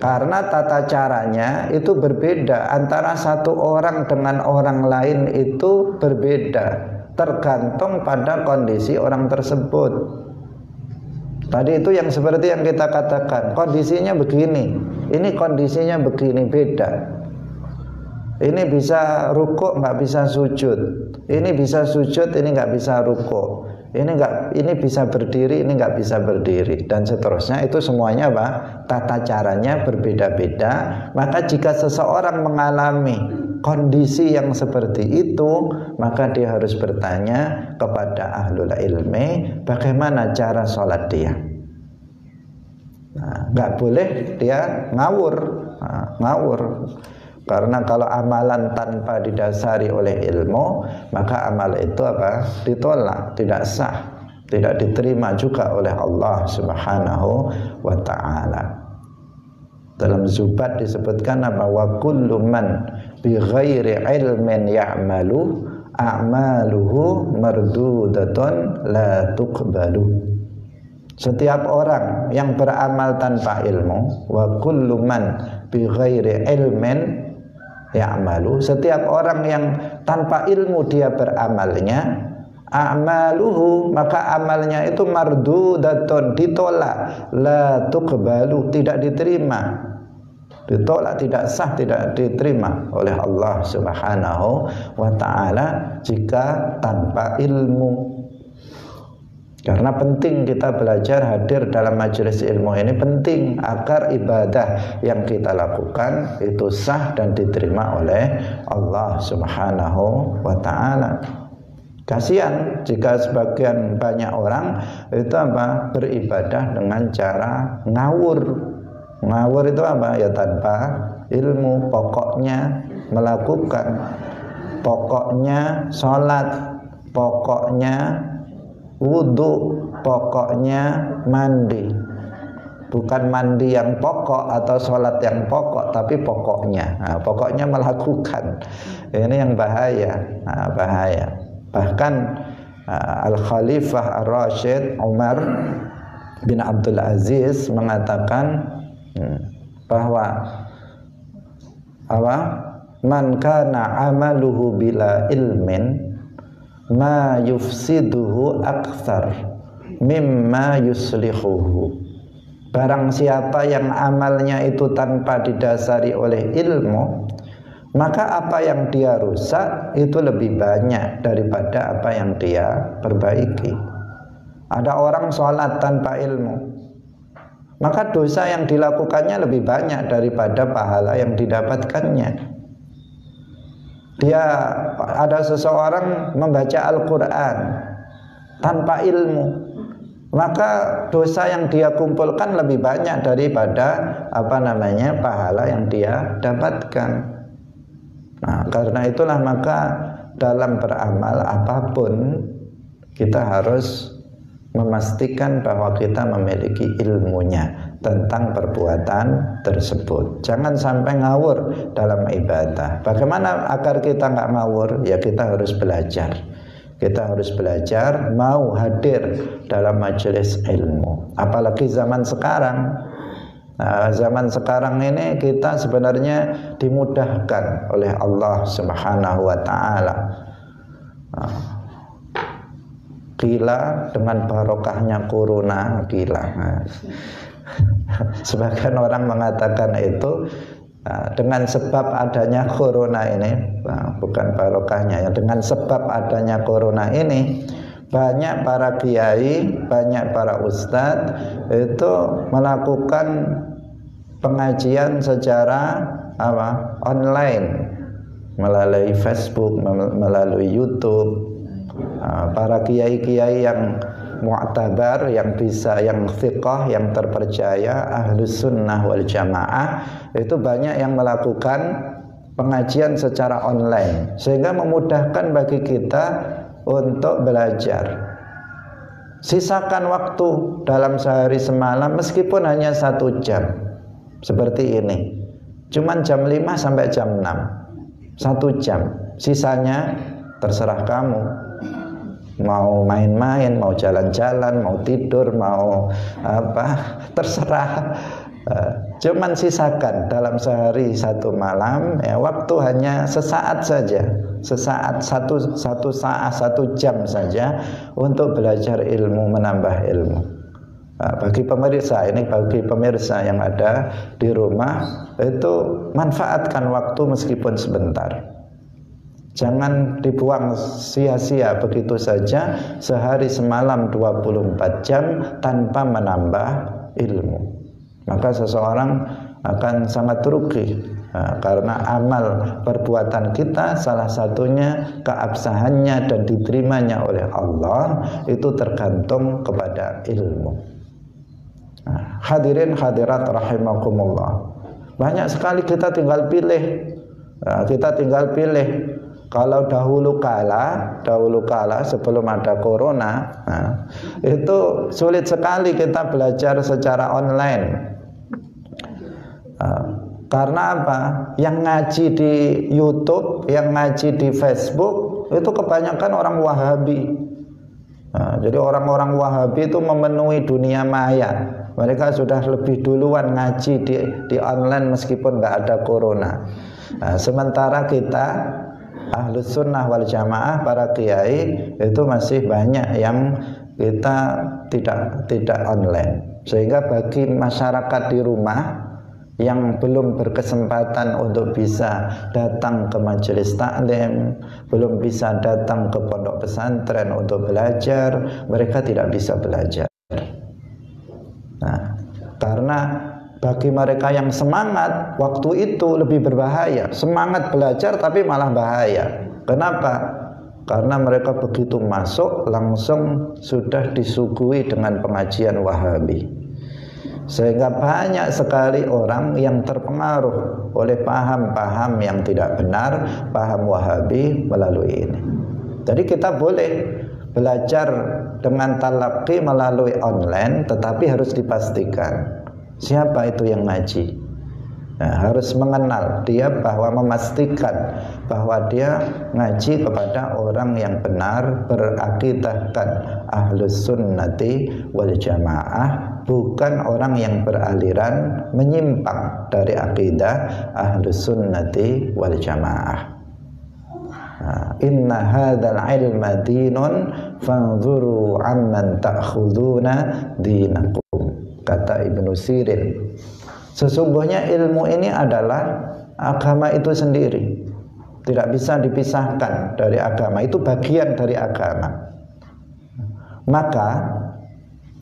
Karena tata caranya itu berbeda antara satu orang dengan orang lain, itu berbeda tergantung pada kondisi orang tersebut. Tadi itu yang seperti yang kita katakan, kondisinya begini, ini kondisinya begini, beda. Ini bisa rukuk, nggak bisa sujud. Ini bisa sujud, ini nggak bisa rukuk. Ini bisa berdiri, ini nggak bisa berdiri, dan seterusnya. Itu semuanya apa? Tata caranya berbeda-beda. Maka jika seseorang mengalami kondisi yang seperti itu, maka dia harus bertanya kepada ahlul ilmi bagaimana cara sholat dia. Nggak boleh dia ngawur. Karena kalau amalan tanpa didasari oleh ilmu, maka amal itu apa? Ditolak, tidak sah, tidak diterima juga oleh Allah Subhanahu wa ta'ala. Dalam Zubat disebutkan apa? Wa kullu man bi ghairi ilmin ya'malu a'maluhu mardudatun la tuqbalu. Setiap orang yang beramal tanpa ilmu, wa kullu man bi ghairi ilmin ya'malu, setiap orang yang tanpa ilmu dia beramalnya, a'maluhu, maka amalnya itu mardudatun, ditolak, la tuqbalu, tidak diterima, ditolak, tidak sah, tidak diterima oleh Allah Subhanahu wa ta'ala jika tanpa ilmu. Karena penting kita belajar, hadir dalam majelis ilmu ini penting agar ibadah yang kita lakukan itu sah dan diterima oleh Allah Subhanahu wa ta'ala. Kasihan jika sebagian banyak orang itu apa? Beribadah dengan cara ngawur. Ngawur itu apa? Ya tanpa ilmu. Pokoknya melakukan, pokoknya sholat, pokoknya wudhu, pokoknya mandi. Bukan mandi yang pokok atau sholat yang pokok, tapi pokoknya. Pokoknya melakukan. Ini yang bahaya. Bahaya. Bahkan Al-Khalifah Ar-Rashid Umar bin Abdul Aziz mengatakan bahwa man kana amaluhu bila ilmin ma yufsiduhu akthar mimma yuslihuhu. Barang siapa yang amalnya itu tanpa didasari oleh ilmu, maka apa yang dia rusak itu lebih banyak daripada apa yang dia perbaiki. Ada orang sholat tanpa ilmu, maka dosa yang dilakukannya lebih banyak daripada pahala yang didapatkannya. Dia ada seseorang membaca Al-Quran tanpa ilmu, maka dosa yang dia kumpulkan lebih banyak daripada pahala yang dia dapatkan. Karena itulah maka dalam beramal apapun kita harus memastikan bahwa kita memiliki ilmunya tentang perbuatan tersebut. Jangan sampai ngawur dalam ibadah. Bagaimana agar kita nggak ngawur? Ya kita harus belajar. Kita harus belajar, mau hadir dalam majelis ilmu. Apalagi zaman sekarang. Zaman sekarang ini kita sebenarnya dimudahkan oleh Allah Subhanahu wa ta'ala. gila dengan barokahnya corona, gila. Sebagian orang mengatakan itu dengan sebab adanya corona ini, bukan barokahnya ya, dengan sebab adanya corona ini banyak para kiai, banyak para ustadz itu melakukan pengajian secara online, melalui Facebook, melalui YouTube. Para kiai-kiai yang mu'tabar, yang bisa, yang thiqah, yang terpercaya, ahlus sunnah wal jamaah, itu banyak yang melakukan pengajian secara online, sehingga memudahkan bagi kita untuk belajar. Sisakan waktu dalam sehari semalam meskipun hanya 1 jam, seperti ini, cuman jam 5 sampai jam 6, 1 jam. Sisanya terserah kamu, mau main-main, mau jalan-jalan, mau tidur, mau apa, terserah. Cuman sisakan dalam sehari 1 malam ya, waktu hanya sesaat saja, sesaat, satu saat, 1 jam saja untuk belajar ilmu, menambah ilmu. Bagi pemirsa ini, bagi pemirsa yang ada di rumah, itu manfaatkan waktu meskipun sebentar. Jangan dibuang sia-sia begitu saja, sehari semalam 24 jam tanpa menambah ilmu. Maka seseorang akan sangat rugi, karena amal perbuatan kita salah satunya keabsahannya dan diterimanya oleh Allah itu tergantung kepada ilmu. Hadirin hadirat rahimakumullah, banyak sekali kita tinggal pilih. Kalau dahulu kala sebelum ada corona, itu sulit sekali kita belajar secara online. Karena apa? Yang ngaji di YouTube, yang ngaji di Facebook itu kebanyakan orang Wahabi. Jadi orang-orang Wahabi itu memenuhi dunia maya. Mereka sudah lebih duluan ngaji di online meskipun nggak ada corona. Sementara kita ahlus sunnah wal jamaah, para kiai itu masih banyak yang kita tidak online. Sehingga bagi masyarakat di rumah yang belum berkesempatan untuk bisa datang ke majelis taklim, belum bisa datang ke pondok pesantren untuk belajar, mereka tidak bisa belajar. Karena bagi mereka yang semangat, waktu itu lebih berbahaya. Semangat belajar tapi malah bahaya. Kenapa? Karena mereka begitu masuk langsung sudah disuguhi dengan pengajian Wahabi. Sehingga banyak sekali orang yang terpengaruh oleh paham-paham yang tidak benar, paham Wahabi melalui ini. Jadi kita boleh belajar dengan talaqi melalui online, tetapi harus dipastikan siapa itu yang ngaji. Harus mengenal dia, bahwa memastikan bahwa dia ngaji kepada orang yang benar, berakidahkan ahlus sunnati wal jamaah, bukan orang yang beraliran menyimpang dari akidah ahlus sunnati wal jamaah. Inna hadzal ilma dinun fanzuru amman ta'khuduna dinakum, kata Ibnu Sirin. Sesungguhnya ilmu ini adalah agama itu sendiri, tidak bisa dipisahkan dari agama, itu bagian dari agama. Maka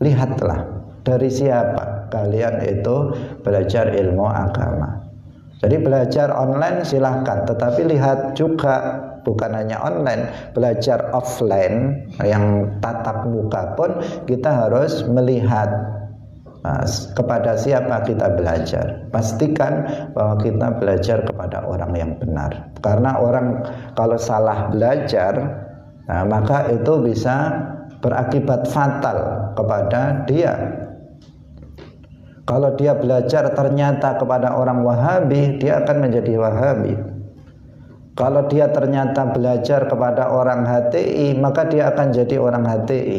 lihatlah dari siapa kalian itu belajar ilmu agama. Jadi belajar online silahkan, tetapi lihat juga, bukan hanya online, belajar offline yang tatap muka pun kita harus melihat kepada siapa kita belajar. Pastikan bahwa kita belajar kepada orang yang benar. Karena orang kalau salah belajar, maka itu bisa berakibat fatal kepada dia. Kalau dia belajar ternyata kepada orang Wahabi, dia akan menjadi Wahabi. Kalau dia ternyata belajar kepada orang HTI, maka dia akan jadi orang HTI,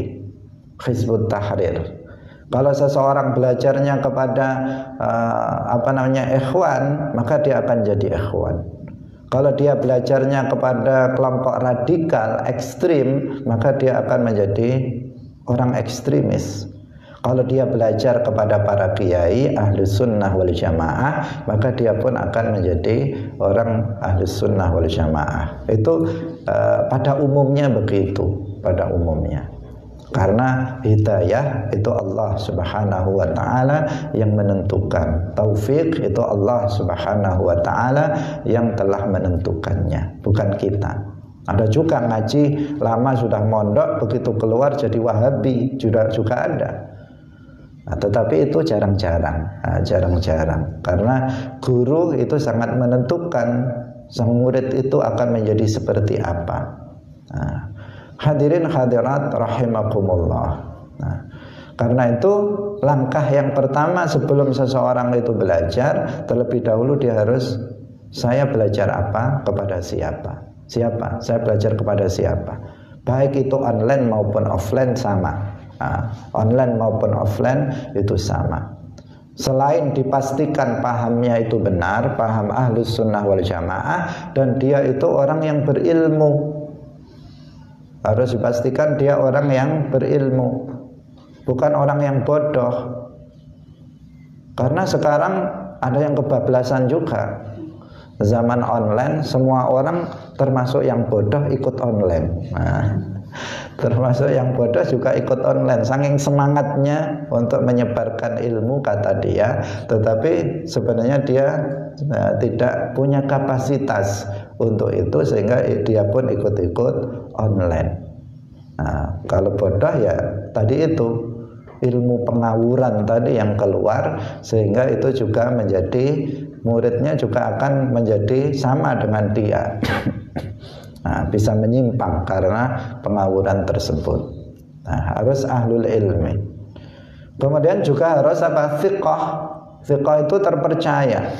Hizbut Tahrir. Kalau seseorang belajarnya kepada ikhwan, maka dia akan jadi ikhwan. Kalau dia belajarnya kepada kelompok radikal, ekstrim, maka dia akan menjadi orang ekstremis. Kalau dia belajar kepada para kiai ahli sunnah wal jamaah, maka dia pun akan menjadi orang ahli sunnah wal jamaah. Itu pada umumnya begitu, pada umumnya. Karena hidayah itu Allah Subhanahu wa ta'ala yang menentukan. Taufik itu Allah Subhanahu wa ta'ala yang telah menentukannya, bukan kita. Ada juga ngaji lama sudah mondok, begitu keluar jadi Wahabi, juga ada. Nah, tetapi itu jarang-jarang, jarang-jarang. Karena guru itu sangat menentukan sang murid itu akan menjadi seperti apa. Nah, hadirin hadirat rahimakumullah. Nah, karena itu langkah yang pertama sebelum seseorang itu belajar, terlebih dahulu dia harus, saya belajar apa, kepada siapa? Siapa? Saya belajar kepada siapa? Baik itu online maupun offline sama. Nah, online maupun offline itu sama. Selain dipastikan pahamnya itu benar, paham ahlus sunnah wal jamaah, dan dia itu orang yang berilmu. Harus dipastikan dia orang yang berilmu, bukan orang yang bodoh. Karena sekarang ada yang kebablasan juga. Zaman online, semua orang termasuk yang bodoh ikut online. Nah, termasuk yang bodoh juga ikut online. Saking semangatnya untuk menyebarkan ilmu kata dia, tetapi sebenarnya dia tidak punya kapasitas untuk itu, sehingga dia pun ikut-ikut online. Nah, kalau bodoh ya tadi itu ilmu pengawuran tadi yang keluar, sehingga itu juga menjadi muridnya juga akan menjadi sama dengan dia. Nah, bisa menyimpang karena pengawuran tersebut. Nah, harus ahlul ilmi. Kemudian juga harus apa? Thiqah. Thiqah itu terpercaya.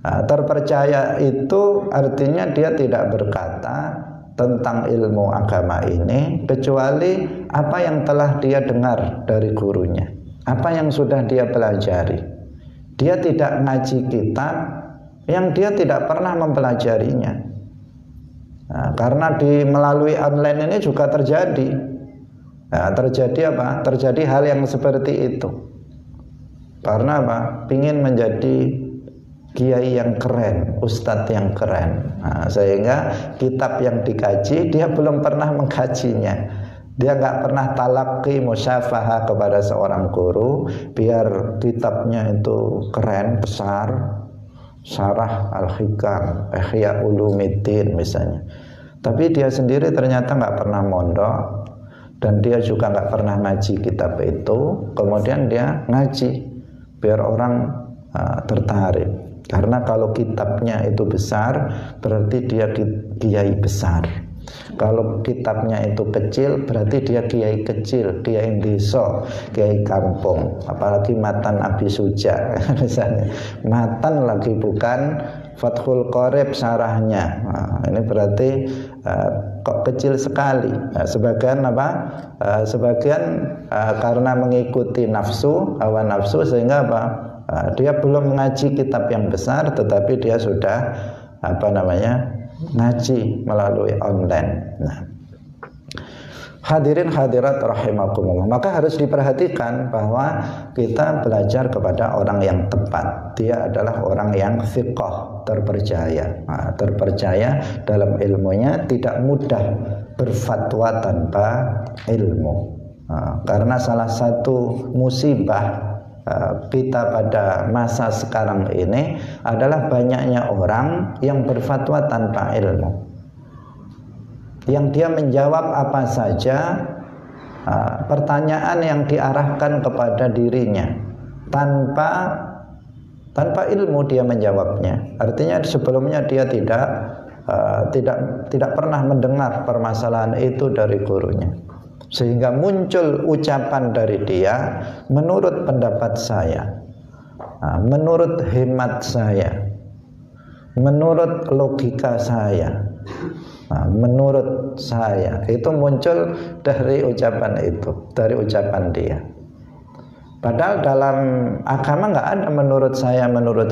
Nah, terpercaya itu artinya dia tidak berkata tentang ilmu agama ini kecuali apa yang telah dia dengar dari gurunya, apa yang sudah dia pelajari. Dia tidak ngaji kitab yang dia tidak pernah mempelajarinya. Nah, karena melalui online ini juga terjadi. Nah, terjadi apa? Terjadi hal yang seperti itu. Karena apa? Pingin menjadi kiai yang keren, ustadz yang keren. Nah, sehingga kitab yang dikaji dia belum pernah mengkajinya. Dia nggak pernah talaqi musyafahah kepada seorang guru biar kitabnya itu keren, besar, Syarah Al-Hikam, Ihya Ulumiddin misalnya. Tapi dia sendiri ternyata nggak pernah mondok, dan dia juga nggak pernah ngaji kitab itu. Kemudian dia ngaji biar orang tertarik. Karena kalau kitabnya itu besar, berarti dia kiai besar. Kalau kitabnya itu kecil, berarti dia kiai kecil, kiai desa, kiai kampung. Apalagi matan Abi Suja misalnya, matan lagi bukan Fathul Qorib syarahnya. Nah, ini berarti kok kecil sekali. Nah, sebagian apa? Sebagian karena mengikuti nafsu, hawa nafsu, sehingga apa? Dia belum mengaji kitab yang besar, tetapi dia sudah ngaji melalui online. Nah, hadirin hadirat rahimakumullah, maka harus diperhatikan bahwa kita belajar kepada orang yang tepat. Dia adalah orang yang thiqah, terpercaya. Nah, terpercaya dalam ilmunya, tidak mudah berfatwa tanpa ilmu. Nah, karena salah satu musibah kita pada masa sekarang ini adalah banyaknya orang yang berfatwa tanpa ilmu, yang dia menjawab apa saja pertanyaan yang diarahkan kepada dirinya tanpa ilmu dia menjawabnya. Artinya sebelumnya dia tidak pernah mendengar permasalahan itu dari gurunya, sehingga muncul ucapan dari dia, menurut pendapat saya, menurut hemat saya, menurut logika saya, menurut saya. Itu muncul dari ucapan itu, dari ucapan dia. Padahal dalam agama nggak ada menurut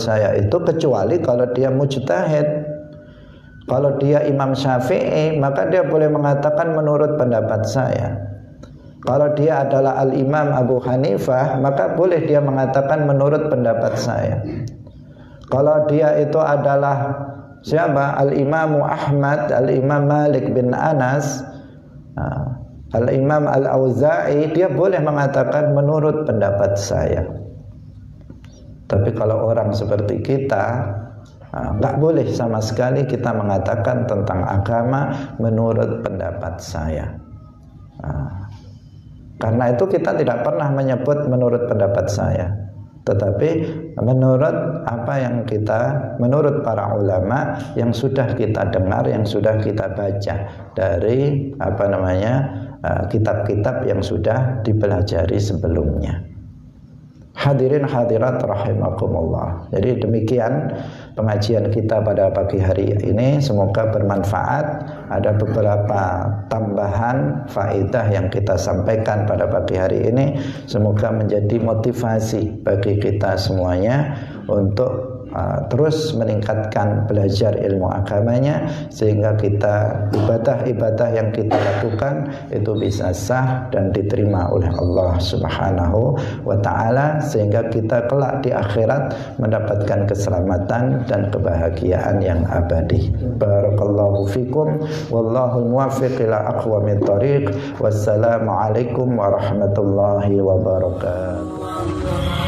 saya itu, kecuali kalau dia mujtahid. Kalau dia Imam Syafi'i, maka dia boleh mengatakan menurut pendapat saya. Kalau dia adalah Al-Imam Abu Hanifah, maka boleh dia mengatakan menurut pendapat saya. Kalau dia itu adalah siapa? Al-Imam Ahmad, Al-Imam Malik bin Anas, Al-Imam Al-Auza'i, dia boleh mengatakan menurut pendapat saya. Tapi kalau orang seperti kita, nggak boleh sama sekali kita mengatakan tentang agama menurut pendapat saya. Karena itu kita tidak pernah menyebut menurut pendapat saya, tetapi menurut apa yang menurut para ulama yang sudah kita dengar, yang sudah kita baca dari kitab-kitab yang sudah dipelajari sebelumnya. Hadirin hadirat rahimakumullah. Jadi demikian pengajian kita pada pagi hari ini, semoga bermanfaat. Ada beberapa tambahan faedah yang kita sampaikan pada pagi hari ini, semoga menjadi motivasi bagi kita semuanya untuk terus meningkatkan belajar ilmu agamanya, sehingga kita ibadah-ibadah yang kita lakukan itu bisa sah dan diterima oleh Allah Subhanahu wa ta'ala, sehingga kita kelak di akhirat mendapatkan keselamatan dan kebahagiaan yang abadi. Barakallahu fikum, wallahu muwaffiq ila aqwamit thoriq. Wassalamualaikum warahmatullahi wabarakatuh.